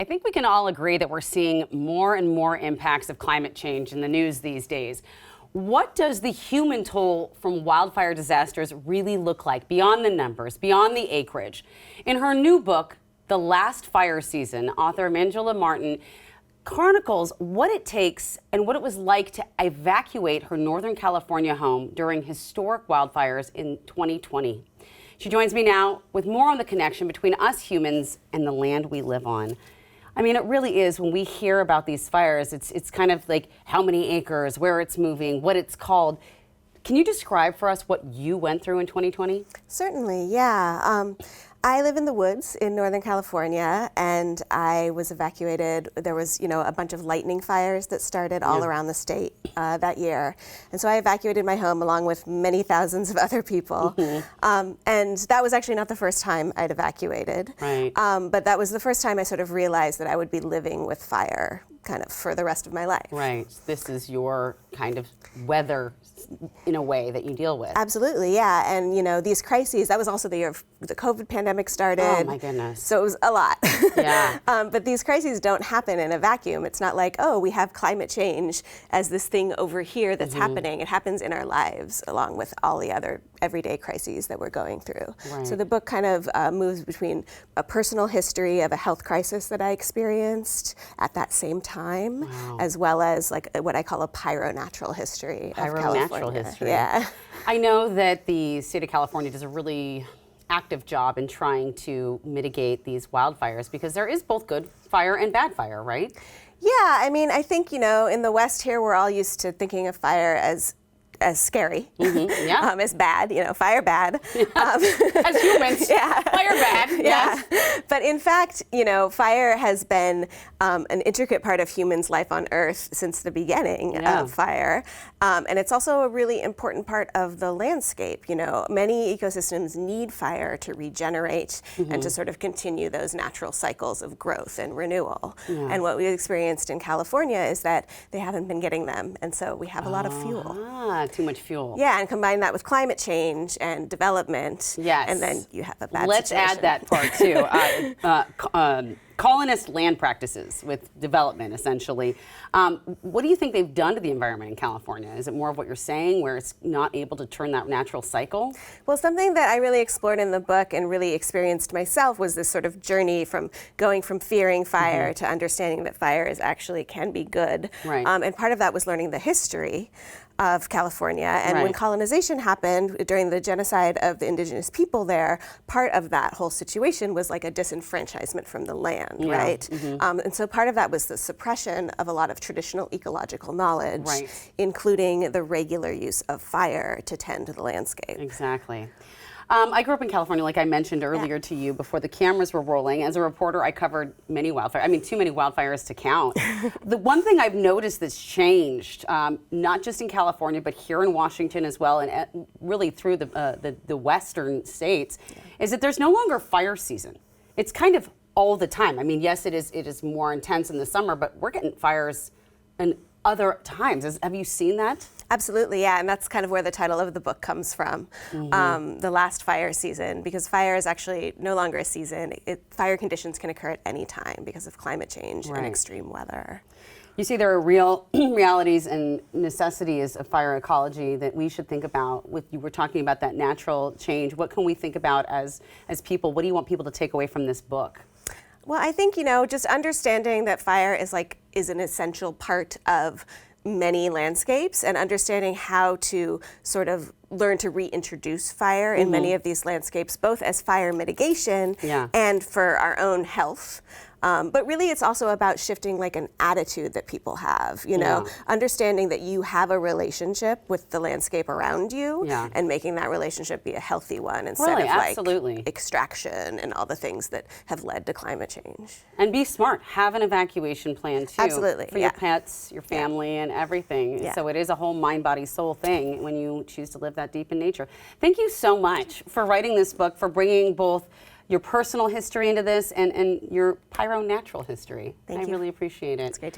I think we can all agree that we're seeing more and more impacts of climate change in the news these days. What does the human toll from wildfire disasters really look like beyond the numbers, beyond the acreage? In her new book, The Last Fire Season, author Manjula Martin chronicles what it takes and what it was like to evacuate her Northern California home during historic wildfires in 2020. She joins me now with more on the connection between us humans and the land we live on. I mean, it really is, when we hear about these fires, it's kind of like how many acres, where it's moving, what it's called. Can you describe for us what you went through in 2020? Certainly, yeah. I live in the woods in Northern California, and I was evacuated. There was, a bunch of lightning fires that started all around the state that year. And so I evacuated my home along with many thousands of other people. And that was actually not the first time I'd evacuated. Right. But that was the first time I sort of realized that I would be living with fire kind of for the rest of my life. Right. This is your kind of weather in a way that you deal with. Absolutely, yeah. And these crises, that was also the year the COVID pandemic started. Oh my goodness. So it was a lot. Yeah. But these crises don't happen in a vacuum. It's not like, oh, we have climate change as this thing over here that's happening. It happens in our lives along with all the other everyday crises that we're going through. Right. So the book kind of moves between a personal history of a health crisis that I experienced at that same time, as well as like what I call a pyro-natural history of California. History. Yeah. I know that the state of California does a really active job in trying to mitigate these wildfires, because there is both good fire and bad fire, right? Yeah, I mean, I think, in the West here, we're all used to thinking of fire as scary, as bad, fire bad. As humans, yeah. Fire bad, yes. Yeah. But in fact, fire has been an intricate part of humans' life on Earth since the beginning of fire. And it's also a really important part of the landscape. Many ecosystems need fire to regenerate and to sort of continue those natural cycles of growth and renewal. Yeah. And what we experienced in California is that they haven't been getting them. And so we have a lot of fuel. Too much fuel. Yeah, and combine that with climate change and development. Yes. And then you have a bad Let's situation. add that part too. Colonist land practices with development, essentially. What do you think they've done to the environment in California? Is it more of what you're saying, where it's not able to turn that natural cycle? Well, something that I really explored in the book and really experienced myself was this sort of journey from going from fearing fire to understanding that fire actually can be good. Right. And part of that was learning the history of California. And when colonization happened during the genocide of the indigenous people there, part of that whole situation was like a disenfranchisement from the land, right? And so part of that was the suppression of a lot of traditional ecological knowledge, including the regular use of fire to tend to the landscape. Exactly. I grew up in California, like I mentioned earlier to you, before the cameras were rolling. As a reporter, I covered many wildfires. I mean, too many wildfires to count. The one thing I've noticed that's changed, not just in California, but here in Washington as well, and really through the western states, is that there's no longer fire season. It's kind of all the time. I mean, yes, it is more intense in the summer, but we're getting fires in other times. Have you seen that? Absolutely, yeah, and that's kind of where the title of the book comes from, The Last Fire Season, because fire is actually no longer a season. Fire conditions can occur at any time because of climate change and extreme weather. You see, there are real realities and necessities of fire ecology that we should think about. You were talking about that natural change. What can we think about as people? What do you want people to take away from this book? Well, I think, just understanding that fire is an essential part of many landscapes, and understanding how to sort of learn to reintroduce fire in many of these landscapes, both as fire mitigation and for our own health. But really, it's also about shifting like an attitude that people have, understanding that you have a relationship with the landscape around you and making that relationship be a healthy one instead of like extraction and all the things that have led to climate change. And be smart. Have an evacuation plan too. Absolutely. For your pets, your family, and everything. Yeah. So it is a whole mind, body, soul thing when you choose to live that deep in nature. Thank you so much for writing this book, for bringing both your personal history into this and your pyro-natural history. Thank you. I really appreciate it. It's great to be